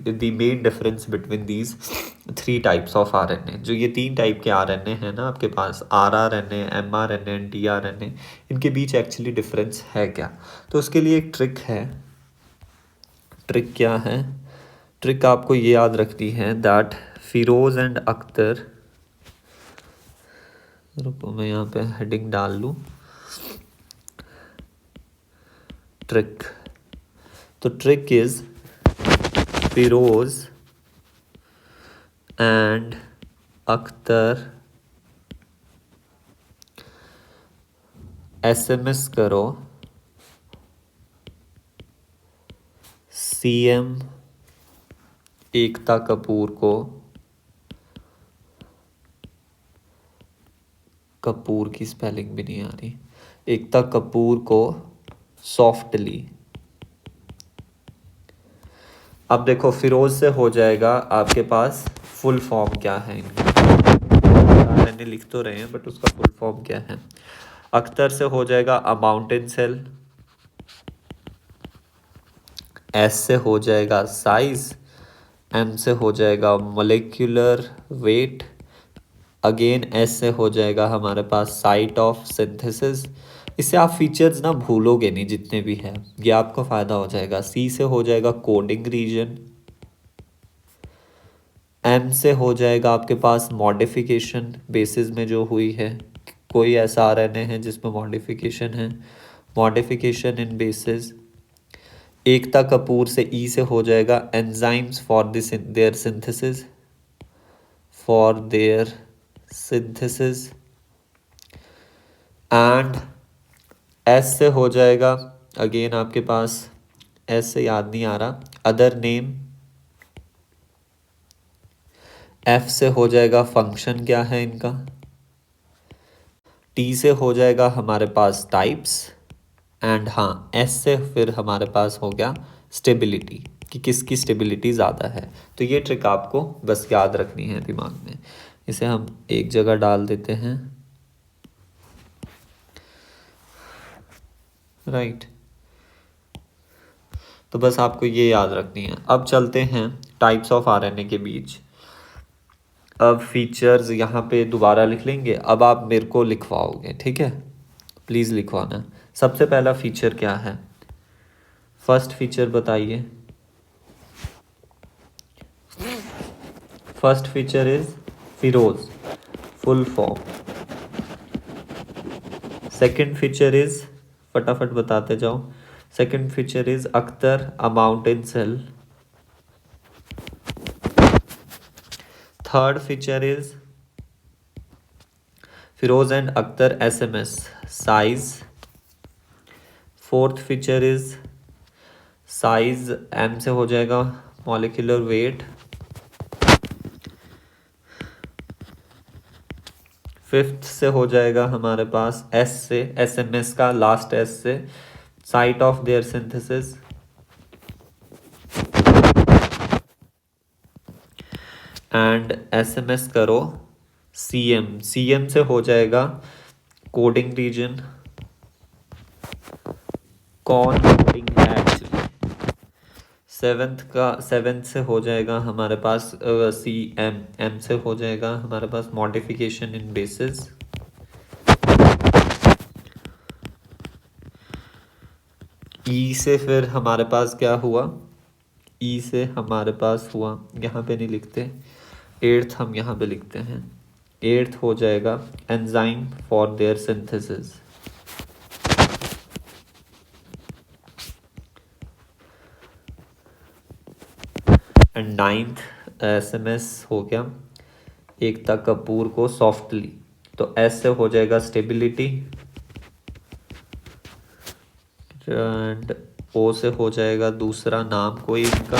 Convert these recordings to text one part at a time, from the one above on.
The main difference between these 3 types of RNA. जो ये 3 type के आरएनए हैं ना आपके पास, आरआरएनए, एमआरएनए एंड टीआरएनए, इनके बीच एक्चुअली डिफरेंस है क्या? तो उसके लिए एक ट्रिक है। ट्रिक क्या है? ट्रिक आपको ये याद रखनी है दैट फिरोज एंड अख्तर, रुको मैं यहाँ पे हेडिंग डाल लूँ, ट्रिक। तो trick is Firoz and Akhtar SMS करो सीएम एकता कपूर को, कपूर की स्पेलिंग भी नहीं आ रही, एकता कपूर को सॉफ्टली। अब देखो फिरोज से हो जाएगा आपके पास फुल फॉर्म क्या है इनका, मैंने लिख तो रहे हैं बट उसका फुल फॉर्म क्या है। अख्तर से हो जाएगा अ माउंटेन सेल, एस से हो जाएगा साइज, एम से हो जाएगा मोलेक्युलर वेट, अगेन एस से हो जाएगा हमारे पास साइट ऑफ सिंथेसिस। इससे आप फीचर्स ना भूलोगे नहीं जितने भी हैं, ये आपको फ़ायदा हो जाएगा। सी से हो जाएगा कोडिंग रीजन, एम से हो जाएगा आपके पास मॉडिफिकेशन बेसिस में जो हुई है, कोई ऐसा आरएनए है जिसमें मॉडिफिकेशन है, modification in basis. Ekta Kapoor से ई से हो जाएगा enzymes for their synthesis, for their synthesis. And S से हो जाएगा अगेन आपके पास, एस से याद नहीं आ रहा, अदर नेम। एफ से हो जाएगा फंक्शन क्या है इनका, टी से हो जाएगा हमारे पास टाइप्स, एंड हाँ एस से फिर हमारे पास हो गया स्टेबिलिटी, कि किसकी स्टेबिलिटी ज़्यादा है। तो ये ट्रिक आपको बस याद रखनी है दिमाग में। इसे हम एक जगह डाल देते हैं, राइट। तो बस आपको ये याद रखनी है। अब चलते हैं टाइप्स ऑफ आरएनए के बीच। अब फीचर्स यहाँ पे दोबारा लिख लेंगे, अब आप मेरे को लिखवाओगे, ठीक है? प्लीज़ लिखवाना। सबसे पहला फीचर क्या है? फर्स्ट फीचर बताइए। First feature is Firoz, full form. Second feature is, फटाफट बताते जाओ। Second feature is Akhtar, a mountain sale. Third feature is Firoz and Akhtar SMS, size. Fourth feature is size, M से हो जाएगा मॉलिक्यूलर वेट। फिफ्थ से हो जाएगा हमारे पास एस से, एसएमएस का लास्ट एस से, site of their synthesis. And SMS करो सीएम, सीएम से हो जाएगा कोडिंग रीजन, कौन कोडिंग है एक्चुअली। सेवेंथ से हो जाएगा हमारे पास सी एम, एम से हो जाएगा हमारे पास मॉडिफिकेशन इन बेसिस। ई से फिर हमारे पास क्या हुआ, ई से हमारे पास हुआ, यहाँ पे नहीं लिखते, एट्थ हम यहाँ पे लिखते हैं। एट्थ हो जाएगा enzyme for their synthesis. And ninth SMS हो गया एकता कपूर को सॉफ्टली, तो एस से हो जाएगा स्टेबिलिटी, एंड ओ से हो जाएगा दूसरा नाम कोई इनका।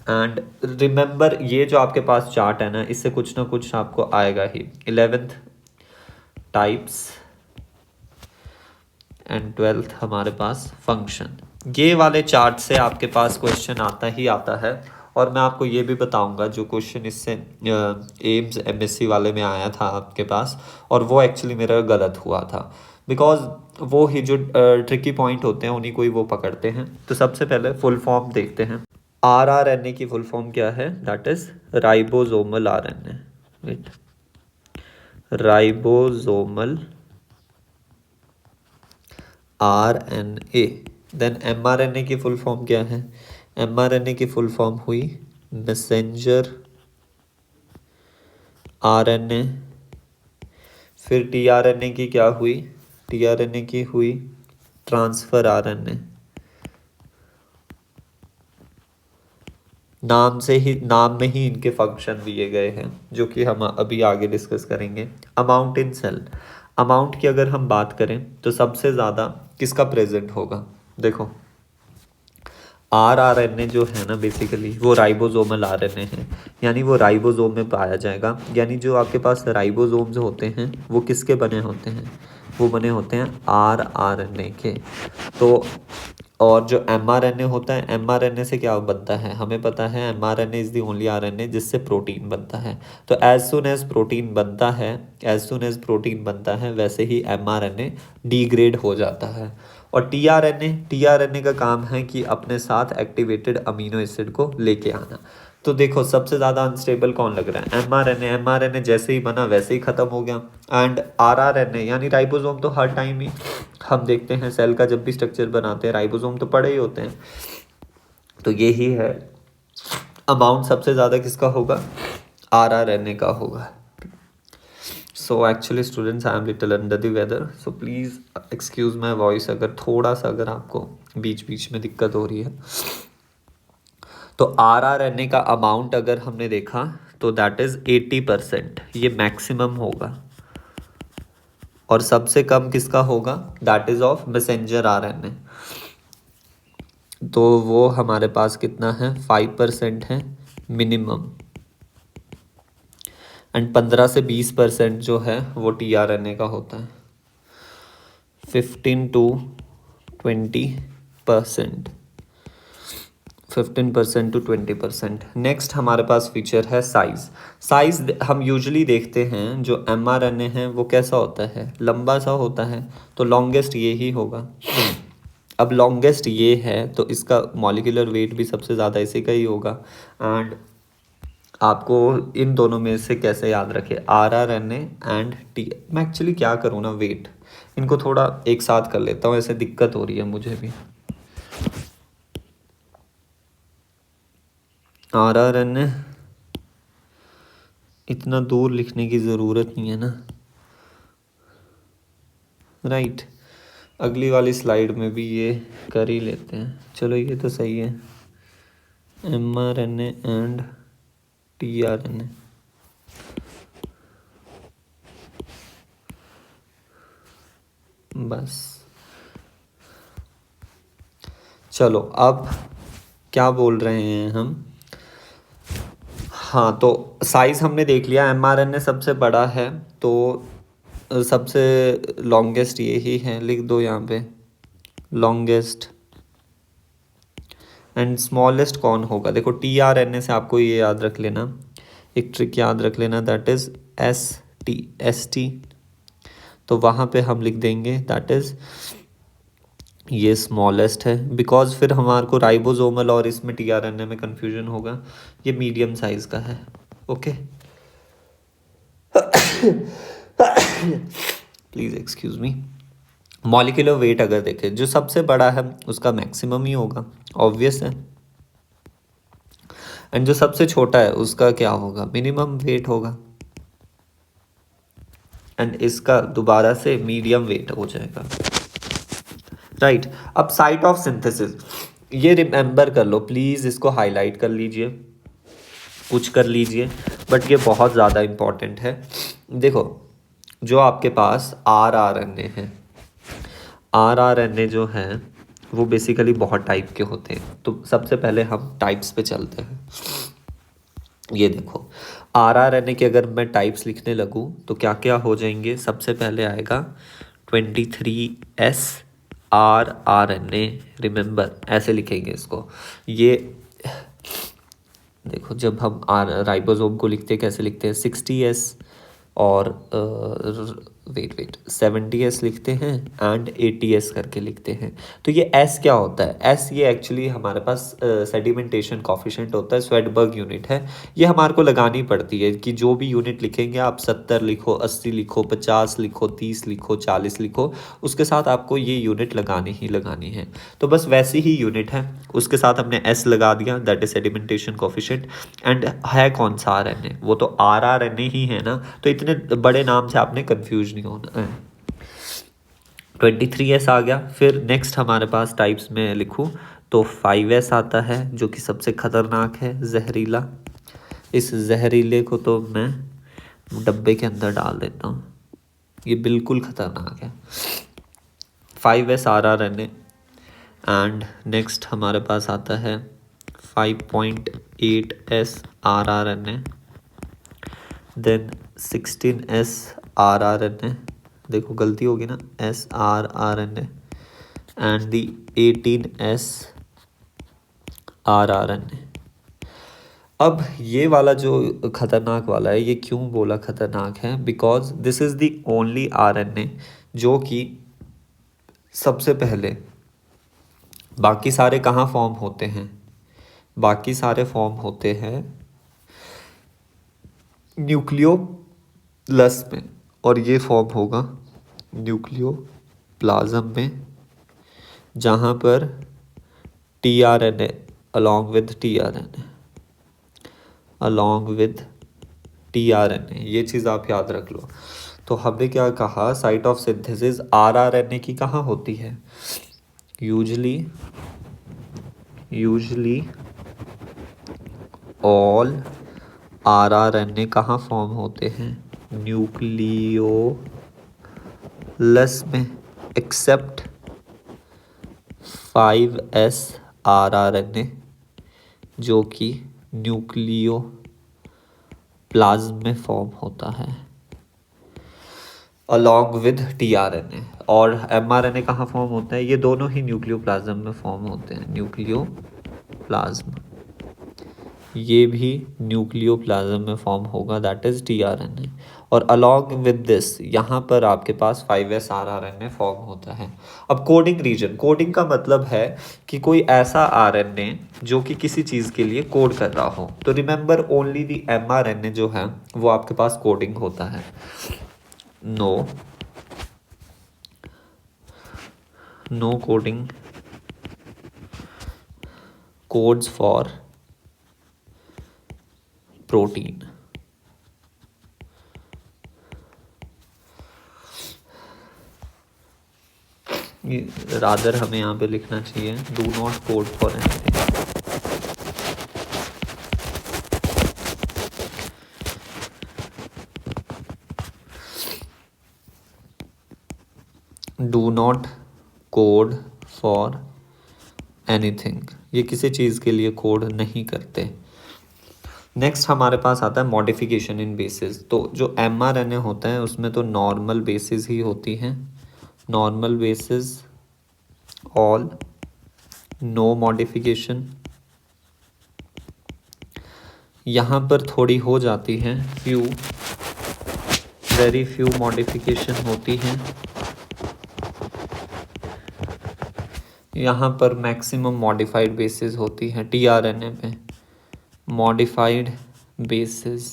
एंड रिमेंबर ये जो आपके पास चार्ट है ना, इससे कुछ ना कुछ आपको आएगा ही। 11th टाइप्स एंड 12th हमारे पास फंक्शन। ये वाले चार्ट से आपके पास क्वेश्चन आता ही आता है। और मैं आपको ये भी बताऊंगा जो क्वेश्चन इससे एम्स एमएससी वाले में आया था आपके पास, और वो एक्चुअली मेरा गलत हुआ था, बिकॉज वो ही जो ट्रिकी पॉइंट होते हैं उन्हीं को ही वो पकड़ते हैं। तो सबसे पहले फुल फॉर्म देखते हैं। RRNA की फुल फॉर्म क्या है? That is ribosomal RNA. Wait, ribosomal RNA. Then mRNA की फुल फॉर्म क्या है? mRNA की फुल फॉर्म हुई मैसेंजर RNA. फिर tRNA की क्या हुई? tRNA की हुई ट्रांसफर RNA. नाम में ही इनके फंक्शन दिए गए हैं जो कि हम अभी आगे डिस्कस करेंगे. Amount in cell. अमाउंट की अगर हम बात करें तो सबसे ज़्यादा किसका प्रेजेंट होगा? देखो, RRNA जो है ना बेसिकली वो राइबोसोमल RNA है, यानी वो राइबोसोम में पाया जाएगा. यानी जो आपके पास राइबोसोम्स होते हैं वो किसके बने होते हैं? वो बने होते हैं RRNA के. तो और जो mRNA होता है, mRNA से क्या बनता है? हमें पता है mRNA is the only RNA जिससे प्रोटीन बनता है. तो एज सुन एज प्रोटीन बनता है वैसे ही mRNA डिग्रेड हो जाता है. और tRNA का काम है कि अपने साथ एक्टिवेटेड अमीनो एसिड को लेके आना. तो देखो सबसे ज़्यादा अनस्टेबल कौन लग रहा है? mRNA जैसे ही बना वैसे ही ख़त्म हो गया. एंड RRNA यानी राइबोसोम तो हर टाइम ही हम देखते हैं सेल का जब भी स्ट्रक्चर बनाते हैं राइबोसोम तो पड़े ही होते हैं. तो यही है अमाउंट सबसे ज़्यादा किसका होगा? RRNA का होगा. So actually students I am little under the weather, so please excuse my voice अगर आपको बीच बीच में दिक्कत हो रही है. तो RRNA का अमाउंट अगर हमने देखा तो दैट इज़ 80%. ये मैक्सिमम होगा. और सबसे कम किसका होगा? That is of messenger RNA. तो वो हमारे पास कितना है? 5% है मिनिमम. एंड 15 से 20% जो है वो tRNA का होता है. 15 to 20%. 15% to 20%. नेक्स्ट हमारे पास फीचर है साइज हम यूजुअली देखते हैं जो mRNA है वो कैसा होता है? लंबा सा होता है. तो लॉन्गेस्ट ये ही होगा. अब लॉन्गेस्ट ये है तो इसका मॉलिक्यूलर वेट भी सबसे ज़्यादा इसी का ही होगा. एंड आपको इन दोनों में से कैसे याद रखें? RRNA एंड मैं एक्चुअली क्या करूँ ना, वेट इनको थोड़ा एक साथ कर लेता हूँ, ऐसे दिक्कत हो रही है मुझे भी. RRNA इतना दूर लिखने की ज़रूरत नहीं है ना, राइट. अगली वाली स्लाइड में भी ये कर ही लेते हैं. चलो ये तो सही है. mRNA and tRNA. बस चलो अब क्या बोल रहे हैं हम? हाँ, तो साइज़ हमने देख लिया. mRNA सबसे बड़ा है तो सबसे लॉन्गेस्ट ये ही है, लिख दो यहाँ पे लॉन्गेस्ट. एंड स्मॉलेस्ट कौन होगा? देखो tRNA से आपको ये याद रख लेना, एक ट्रिक याद रख लेना, दैट इज़ ST. तो वहाँ पे हम लिख देंगे दैट इज़ ये स्मॉलेस्ट है, बिकॉज फिर हमारे को राइबोसोमल और इसमें tRNA में कन्फ्यूजन होगा. ये मीडियम साइज़ का है. Okay, please excuse me. Molecular weight अगर देखें जो सबसे बड़ा है उसका मैक्सिमम ही होगा, ऑब्वियस है. एंड जो सबसे छोटा है उसका क्या होगा? मिनिमम वेट होगा. एंड इसका दोबारा से मीडियम वेट हो जाएगा, राइट. अब साइट ऑफ सिंथेसिस ये रिमेंबर कर लो प्लीज़, इसको हाईलाइट कर लीजिए, कुछ कर लीजिए, बट ये बहुत ज़्यादा इम्पॉर्टेंट है. देखो जो आपके पास RRNA है, RRNA जो है वो बेसिकली बहुत टाइप के होते हैं. तो सबसे पहले हम टाइप्स पे चलते हैं. ये देखो RRNA के अगर मैं टाइप्स लिखने लगूँ तो क्या क्या हो जाएंगे? सबसे पहले आएगा 23S RRNA. रिमेंबर ऐसे लिखेंगे इसको. ये देखो जब हम राइबोसोम को लिखते हैं कैसे लिखते हैं? 60S. और वेट 70s लिखते हैं एंड 80s करके लिखते हैं। तो ये एस क्या होता है? एस ये एक्चुअली हमारे पास सेडिमेंटेशन कॉफिशेंट होता है, स्वेडबर्ग यूनिट है। ये हमारे को लगानी पड़ती है कि जो भी यूनिट लिखेंगे आप 70 लिखो, 80 लिखो, 50 लिखो, 30 लिखो, 40 लिखो, उसके साथ आपको ये यूनिट लगानी ही लगानी है। तो बस वैसी ही यूनिट है, उसके साथ हमने एस लगा दिया, that is sedimentation coefficient. And है कौन सा RNA? वो तो rRNA ही है ना, तो इतने बड़े नाम से आपने कंफ्यूज नहीं होना है। 23S आ गया। फिर नेक्स्ट हमारे पास टाइप्स में लिखूँ तो 5S आता है, जो कि सबसे खतरनाक है, जहरीला। इस जहरीले को तो मैं डब्बे के अंदर डाल देता हूँ, ये बिल्कुल खतरनाक है। 5S rRNA। एंड नेक्स्ट हमारे पास आता है 5.8S rRNA, then 16S rRNA, देखो गलती होगी ना, srRNA, and the 18S rRNA। अब ये वाला जो खतरनाक वाला है, ये क्यों बोला खतरनाक है? Because this is the only RNA जो कि सबसे पहले, बाकी सारे कहाँ फॉर्म होते हैं? बाकी सारे फॉर्म होते हैं न्यूक्लियोप्लस में, और ये फॉर्म होगा न्यूक्लियोप्लाज्म में, जहाँ पर tRNA along with tRNA, ये चीज़ आप याद रख लो। तो हमने क्या कहा, साइट ऑफ सिंथेसिस rRNA की कहाँ होती है? यूजली ऑल rRNA कहाँ फॉर्म होते हैं? न्यूक्लियोलस में, एक्सेप्ट 5S rRNA जो कि न्यूक्लियोप्लाज्म में फॉर्म होता है अलॉन्ग विद tRNA। और mRNA कहाँ फॉर्म होता है? ये दोनों ही न्यूक्लियोप्लाज्म में फॉर्म होते हैं, न्यूक्लियोप्लाज्म, ये भी न्यूक्लियोप्लाज्म में फॉर्म होगा, दैट इज tRNA। और अलॉन्ग विद दिस यहाँ पर आपके पास 5S rRNA फॉर्म होता है। अब कोडिंग रीजन, कोडिंग का मतलब है कि कोई ऐसा RNA जो कि किसी चीज़ के लिए कोड कर रहा हो। तो रिमेंबर ओनली दी mRNA जो है वो आपके पास कोडिंग होता है। No coding codes for protein. Rather हमें यहाँ पे लिखना चाहिए do not code for anything. Do not code for anything, ये किसी चीज़ के लिए कोड नहीं करते। नेक्स्ट हमारे पास आता है मॉडिफिकेशन इन बेसिस। तो जो mRNA होता है उसमें तो नॉर्मल बेसिस ही होती हैं, normal basis all, no modification. यहाँ पर थोड़ी हो जाती हैं, वेरी फ्यू मॉडिफिकेशन होती हैं। यहाँ पर मैक्सिमम मॉडिफाइड बेसिस होती हैं tRNA पे, मॉडिफाइड बेसिस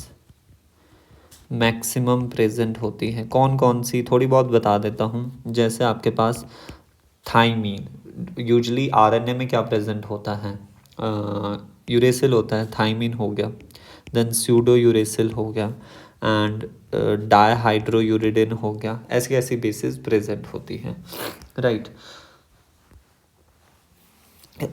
मैक्सिमम प्रेजेंट होती है। कौन कौन सी थोड़ी बहुत बता देता हूँ, जैसे आपके पास थाइमीन, यूजली RNA में क्या प्रेजेंट होता है? यूरेसिल होता है, थाइमीन हो गया, देन स्यूडो यूरेसिल हो गया, एंड डायहाइड्रोयूरिडिन हो गया। ऐसी ऐसी बेसिस प्रेजेंट होती हैं, राइट।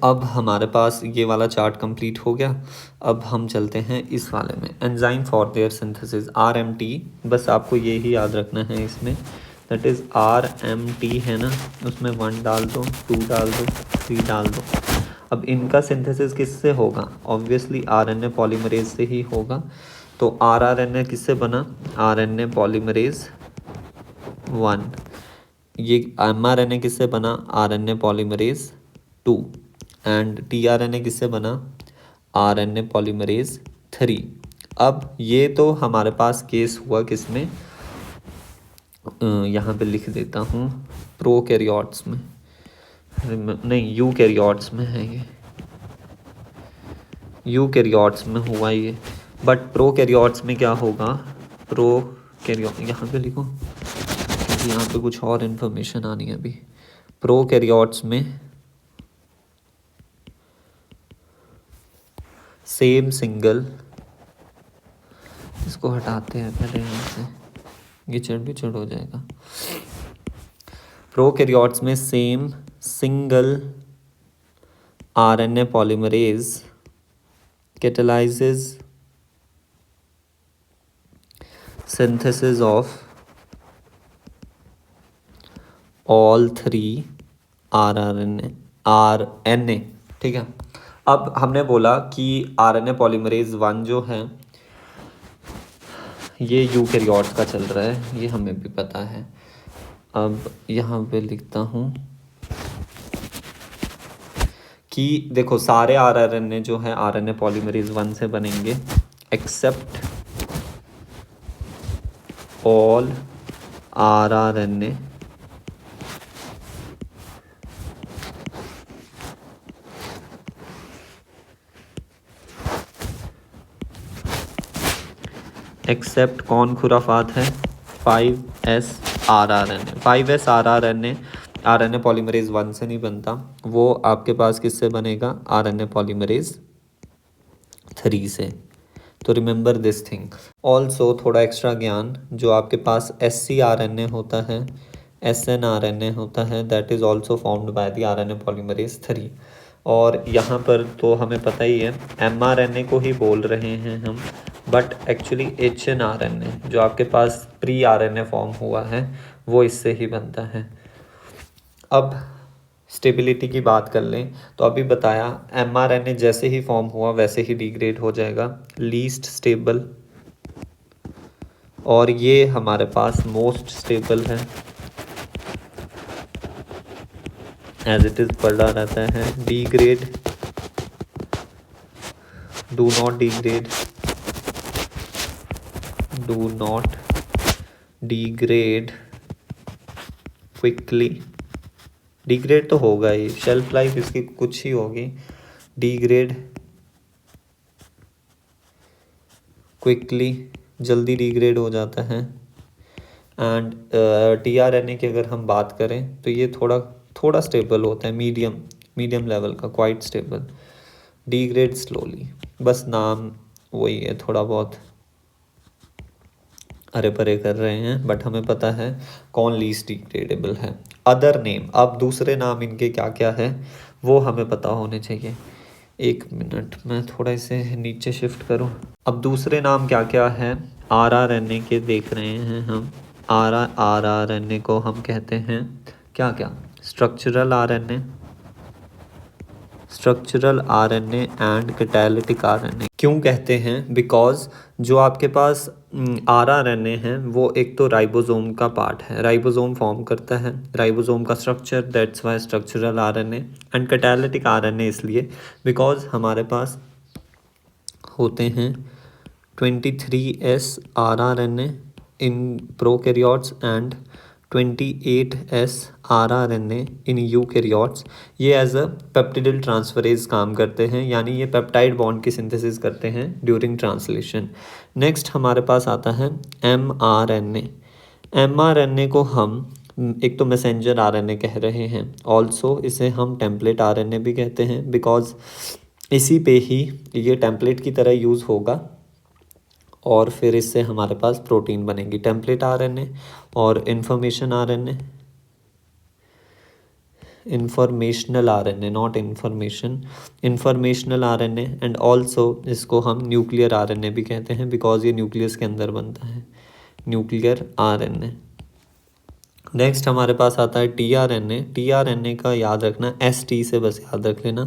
अब हमारे पास ये वाला चार्ट कंप्लीट हो गया। अब हम चलते हैं इस वाले में, enzyme for their synthesis, RMT। बस आपको ये ही याद रखना है इसमें, दैट इज़ RMT है ना, उसमें 1 डाल दो, 2 डाल दो, 3 डाल दो। अब इनका सिंथेसिस किससे होगा? ऑब्वियसली RNA पॉलीमरेज से ही होगा। तो rRNA किससे बना? RNA polymerase 1। ये mRNA किससे बना? RNA polymerase 2। एंड tRNA किससे बना? RNA polymerase 3। अब ये तो हमारे पास केस हुआ किसमें? यहाँ पे लिख देता हूँ प्रोकैरियोट्स में, नहीं यूकैरियोट्स में है ये, यूकैरियोट्स में हुआ ये, बट प्रोकैरियोट्स में क्या होगा, प्रोकैरियोट यहाँ पे लिखो क्योंकि यहाँ पे कुछ और इन्फॉर्मेशन आनी है अभी। प्रोकैरियोट्स में सेम सिंगल, इसको हटाते हैं पहले यहाँ से, गिचड़ बिचड़ हो जाएगा। प्रोकैरियोट्स में same single RNA polymerase catalyzes synthesis of all three RNA, ठीक है। अब हमने बोला कि आरएनए पॉलीमरेज 1 जो है ये यूकैरियोट्स का चल रहा है, ये हमें भी पता है। अब यहाँ पे लिखता हूँ कि देखो सारे आरएनए जो है आरएनए पॉलीमरेज 1 से बनेंगे एक्सेप्ट ऑल आरआरएनए एक्सेप्ट कौन खुराफात है, 5S RRNA। 5S RRNA RNA polymerase 1 से नहीं बनता, वो आपके पास किससे बनेगा, आरएनए पॉलीमरेज 3 से। तो रिमेंबर दिस थिंग। ऑल्सो थोड़ा एक्स्ट्रा ज्ञान, जो आपके पास ScRNA होता है, SnRNA होता है, that is also formed by the RNA polymerase 3। और यहाँ पर तो हमें पता ही है mRNA को ही बोल रहे हैं हम, बट एक्चुअली HnRNA जो आपके पास प्री आरएनए फॉर्म हुआ है वो इससे ही बनता है। अब स्टेबिलिटी की बात कर लें तो अभी बताया mRNA जैसे ही फॉर्म हुआ वैसे ही डिग्रेड हो जाएगा, लीस्ट स्टेबल, और ये हमारे पास मोस्ट स्टेबल है, एज इट इज़ पढ़ा रहता है। Degrade, do not degrade, do not degrade quickly, degrade तो होगा ही, शेल्फ लाइफ इसकी कुछ ही होगी, डिग्रेड क्विकली, जल्दी डिग्रेड हो जाता है। एंड टीआरएनए की अगर हम बात करें तो ये थोड़ा स्टेबल होता है, मीडियम लेवल का, क्वाइट स्टेबल, डिग्रेड स्लोली, बस नाम वही है, थोड़ा बहुत अरे परे कर रहे हैं, बट हमें पता है कौन लीस्ट डिग्रेडेबल है। अदर नेम, अब दूसरे नाम इनके क्या क्या है वो हमें पता होने चाहिए। एक मिनट, मैं थोड़ा इसे नीचे शिफ्ट करूं। अब दूसरे नाम क्या क्या है आरआरएनए के देख रहे हैं हम। आरआरएनए को हम कहते हैं क्या क्या, structural RNA, structural RNA and catalytic RNA. क्यों कहते हैं, बिकॉज जो आपके पास आरआरएनए है वो एक तो राइबोसोम का पार्ट है, राइबोसोम फॉर्म करता है, राइबोसोम का structure, that's why structural RNA. And catalytic RNA इसलिए बिकॉज हमारे पास होते हैं 23S RRNA in prokaryotes and 28S RRNA in eukaryotes। ये एज अ पेप्टिडिल ट्रांसफरेज काम करते हैं, यानी ये पेप्टाइड बॉन्ड की सिंथेसिस करते हैं ड्यूरिंग ट्रांसलेशन। नेक्स्ट हमारे पास आता है mRNA। mRNA को हम एक तो मैसेंजर आरएनए कह रहे हैं, ऑल्सो इसे हम टेम्पलेट आरएनए भी कहते हैं, बिकॉज इसी पे ही ये टेम्पलेट की तरह यूज़ होगा और फिर इससे हमारे पास प्रोटीन बनेगी। टेम्पलेट आरएनए और informational RNA, not informational RNA, and also इसको हम न्यूक्लियर आरएनए भी कहते हैं, बिकॉज ये न्यूक्लियस के अंदर बनता है, न्यूक्लियर आरएनए। नेक्स्ट हमारे पास आता है टीआरएनए। टीआरएनए का याद रखना, ST से बस याद रख लेना,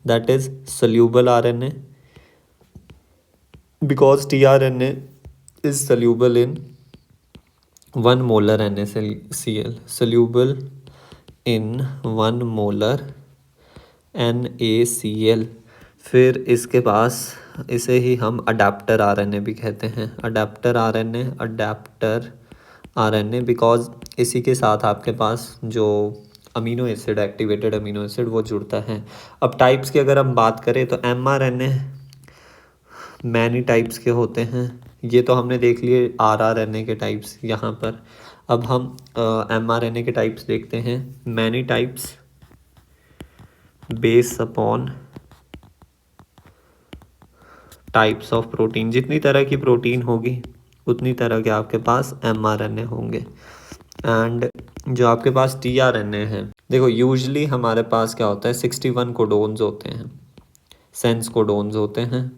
that is soluble RNA, because tRNA is soluble in 1 molar NaCl, soluble in 1 molar NaCl। फिर इसके पास इसे ही हम अडेप्टर आरएनए भी कहते हैं, adapter RNA, adapter RNA, because इसी के साथ आपके पास जो amino acid, activated amino acid, वो जुड़ता है। अब टाइप्स की अगर हम बात करें तो mRNA मैनी टाइप्स के होते हैं। ये तो हमने देख लिए rRNA के टाइप्स यहाँ पर। अब हम mRNA के टाइप्स देखते हैं। Many types based upon types of protein. जितनी तरह की प्रोटीन होगी उतनी तरह के आपके पास mRNA होंगे। एंड जो आपके पास tRNA है, देखो यूजुअली हमारे पास क्या होता है, 61 कोडोन्स होते हैं, सेंस कोडोन्स होते हैं।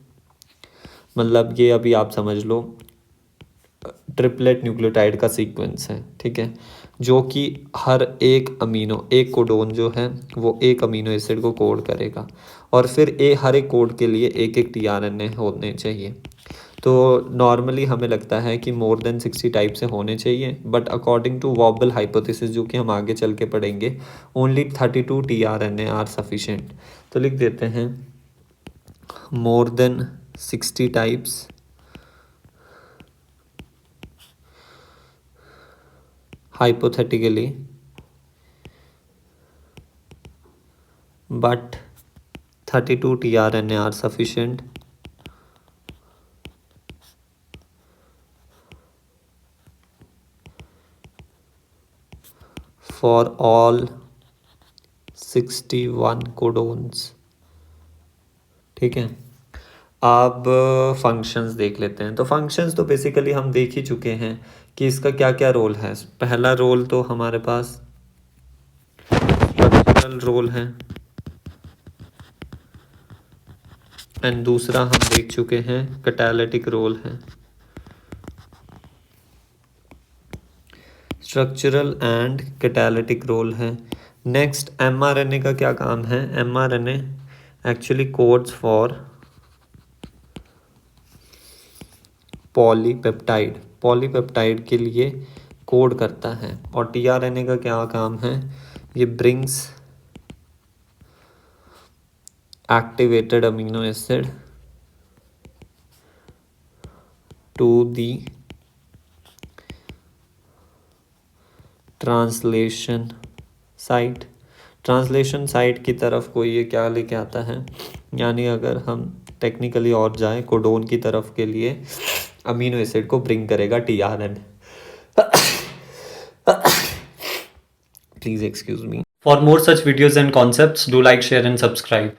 मतलब ये अभी आप समझ लो ट्रिपलेट न्यूक्लियोटाइड का सीक्वेंस है, ठीक है, जो कि हर एक कोडोन जो है वो एक अमीनो एसिड को कोड करेगा, और फिर हर एक कोड के लिए एक एक tRNA होने चाहिए। तो नॉर्मली हमें लगता है कि मोर देन 60 टाइप से होने चाहिए, but according to wobble hypothesis, जो कि हम आगे चल के पढ़ेंगे, ओनली 32 tRNA आर सफिशेंट। तो लिख देते हैं more than 60 types hypothetically, but 32 tRNA are sufficient for all 61 codons, ठीक है। अब फंक्शंस देख लेते हैं। तो फंक्शंस तो बेसिकली हम देख ही चुके हैं कि इसका क्या क्या रोल है। पहला रोल तो हमारे पास स्ट्रक्चरल रोल है, एंड दूसरा हम देख चुके हैं कैटालिटिक रोल है। स्ट्रक्चरल एंड कैटालिटिक रोल है। नेक्स्ट mRNA का क्या काम है। mRNA actually codes for polypeptide, polypeptide के लिए कोड करता है। और tRNA का क्या काम है, ये brings activated amino acid to the translation site, translation site की तरफ को ये क्या लेके आता है, यानी अगर हम टेक्निकली और जाएं, कोडोन की तरफ के लिए अमीनो एसिड को ब्रिंग करेगा tRNA। Please excuse me. For more such videos and concepts do like, share and subscribe.